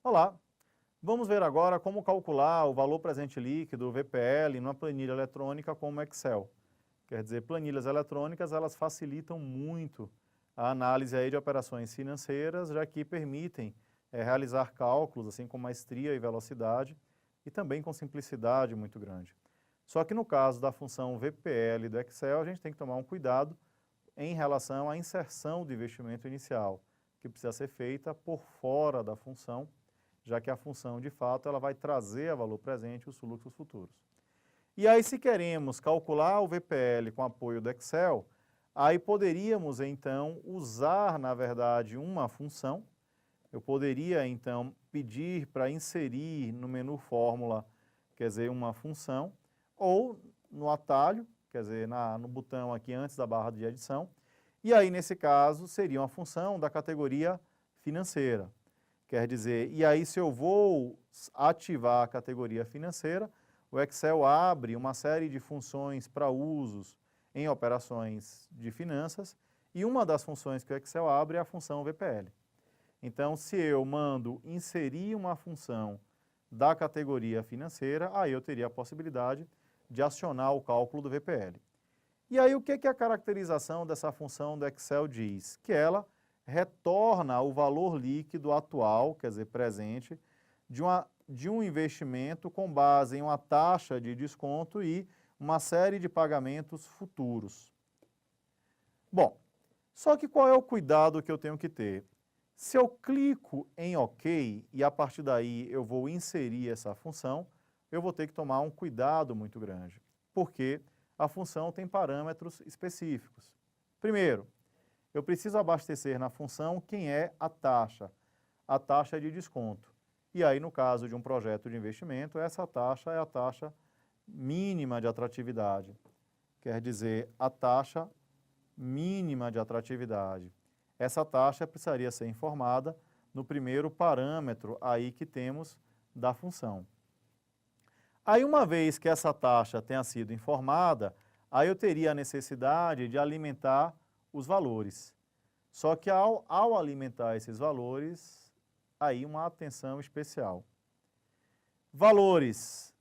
Olá, vamos ver agora como calcular o valor presente líquido, o VPL, numa planilha eletrônica como Excel. Quer dizer, planilhas eletrônicas, elas facilitam muito a análise aí de operações financeiras, já que permitem realizar cálculos assim com maestria e velocidade e também com simplicidade muito grande. Só que no caso da função VPL do Excel, a gente tem que tomar um cuidado em relação à inserção do investimento inicial, que precisa ser feita por fora da função, já que a função, de fato, ela vai trazer a valor presente os fluxos futuros. E aí, se queremos calcular o VPL com apoio do Excel, aí poderíamos, então, usar, na verdade, uma função. Eu poderia, então, pedir para inserir no menu Fórmula, quer dizer, uma função, ou no atalho, quer dizer, no botão aqui antes da barra de adição, e aí, nesse caso, seria uma função da categoria financeira. Quer dizer, e aí se eu vou ativar a categoria financeira, o Excel abre uma série de funções para usos em operações de finanças, e uma das funções que o Excel abre é a função VPL. Então, se eu mando inserir uma função da categoria financeira, aí eu teria a possibilidade de acionar o cálculo do VPL. E aí, o que a caracterização dessa função do Excel diz? Que ela retorna o valor líquido atual, quer dizer, presente, de um investimento com base em uma taxa de desconto e uma série de pagamentos futuros. Bom, só que qual é o cuidado que eu tenho que ter? Se eu clico em OK e a partir daí eu vou inserir essa função, eu vou ter que tomar um cuidado muito grande, porque a função tem parâmetros específicos. Primeiro, eu preciso abastecer na função quem é a taxa de desconto. E aí, no caso de um projeto de investimento, essa taxa é a taxa mínima de atratividade. Quer dizer, a taxa mínima de atratividade. Essa taxa precisaria ser informada no primeiro parâmetro aí que temos da função. Aí, uma vez que essa taxa tenha sido informada, aí eu teria a necessidade de alimentar os valores. Só que ao alimentar esses valores, aí uma atenção especial. Valores.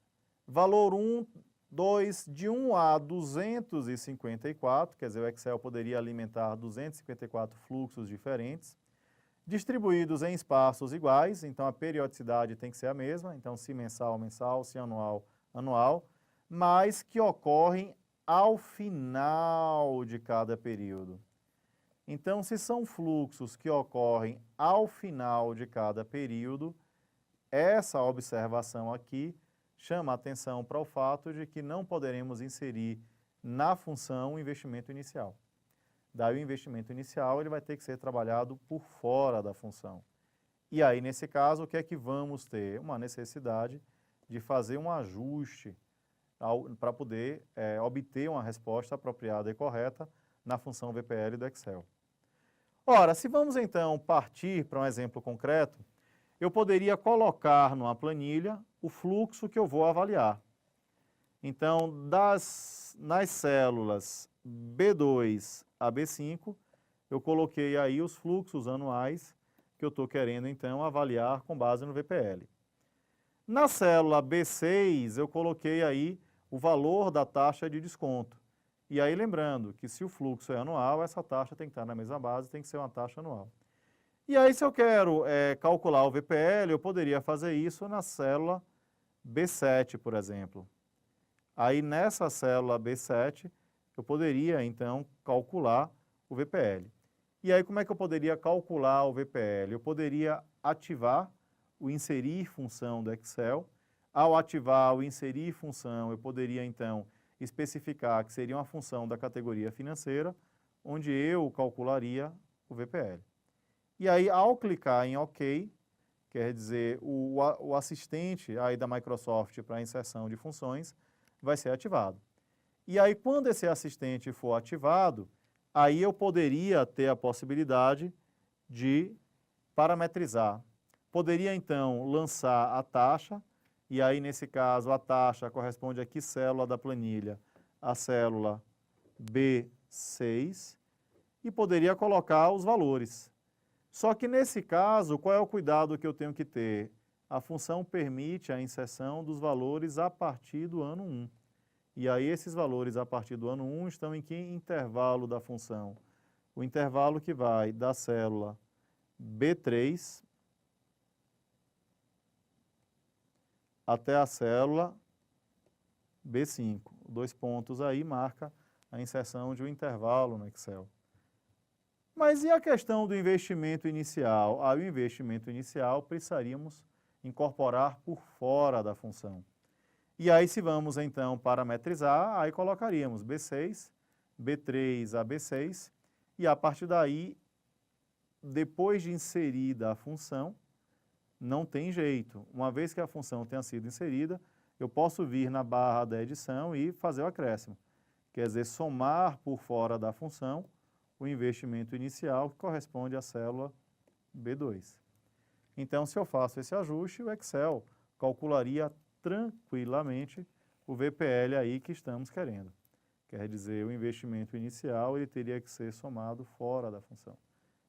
Valor 1, 2, de 1 a 254, quer dizer, o Excel poderia alimentar 254 fluxos diferentes, distribuídos em espaços iguais, então a periodicidade tem que ser a mesma, então se mensal, mensal, se anual, anual, mas que ocorrem ao final de cada período. Então, se são fluxos que ocorrem ao final de cada período, essa observação aqui chama a atenção para o fato de que não poderemos inserir na função o investimento inicial. Daí o investimento inicial ele vai ter que ser trabalhado por fora da função. E aí, nesse caso, o que é que vamos ter? Uma necessidade de fazer um ajuste para poder obter uma resposta apropriada e correta na função VPL do Excel. Ora, se vamos então partir para um exemplo concreto, eu poderia colocar numa planilha o fluxo que eu vou avaliar. Então, nas células B2 a B5, eu coloquei aí os fluxos anuais que eu estou querendo então avaliar com base no VPL. Na célula B6, eu coloquei aí o valor da taxa de desconto. E aí, lembrando que se o fluxo é anual, essa taxa tem que estar na mesma base, tem que ser uma taxa anual. E aí, se eu quero calcular o VPL, eu poderia fazer isso na célula B7, por exemplo. Aí, nessa célula B7, eu poderia, então, calcular o VPL. E aí, como é que eu poderia calcular o VPL? Eu poderia ativar o inserir função do Excel. Ao ativar o inserir função, eu poderia, então, especificar que seria uma função da categoria financeira, onde eu calcularia o VPL. E aí, ao clicar em OK, quer dizer, o assistente aí da Microsoft para inserção de funções vai ser ativado. E aí, quando esse assistente for ativado, aí eu poderia ter a possibilidade de parametrizar. Poderia, então, lançar a taxa, e aí, nesse caso, a taxa corresponde a que célula da planilha? A célula B6, e poderia colocar os valores. Só que nesse caso, qual é o cuidado que eu tenho que ter? A função permite a inserção dos valores a partir do ano 1. E aí esses valores a partir do ano 1 estão em que intervalo da função? O intervalo que vai da célula B3 até a célula B5. 2 pontos aí marca a inserção de um intervalo no Excel. Mas e a questão do investimento inicial? O investimento inicial precisaríamos incorporar por fora da função. E aí, se vamos então parametrizar, aí colocaríamos B6, B3 a B6, e a partir daí, depois de inserida a função, não tem jeito. Uma vez que a função tenha sido inserida, eu posso vir na barra da edição e fazer o acréscimo. Quer dizer, somar por fora da função o investimento inicial que corresponde à célula B2. Então, se eu faço esse ajuste, o Excel calcularia tranquilamente o VPL aí que estamos querendo. Quer dizer, o investimento inicial ele teria que ser somado fora da função.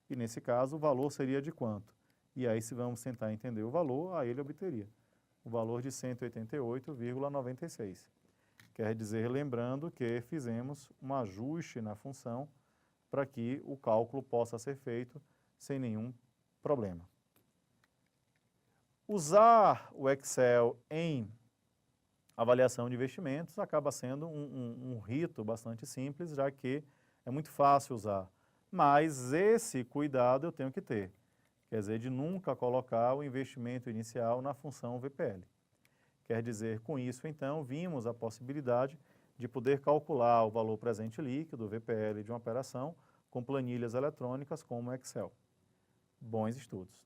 E nesse caso, o valor seria de quanto? E aí, se vamos tentar entender o valor, aí ele obteria o valor de 188,96. Quer dizer, lembrando que fizemos um ajuste na função para que o cálculo possa ser feito sem nenhum problema. Usar o Excel em avaliação de investimentos acaba sendo um rito bastante simples, já que é muito fácil usar. Mas esse cuidado eu tenho que ter, quer dizer, de nunca colocar o investimento inicial na função VPL. Quer dizer, com isso, então, vimos a possibilidade de poder calcular o valor presente líquido, VPL, de uma operação com planilhas eletrônicas como o Excel. Bons estudos!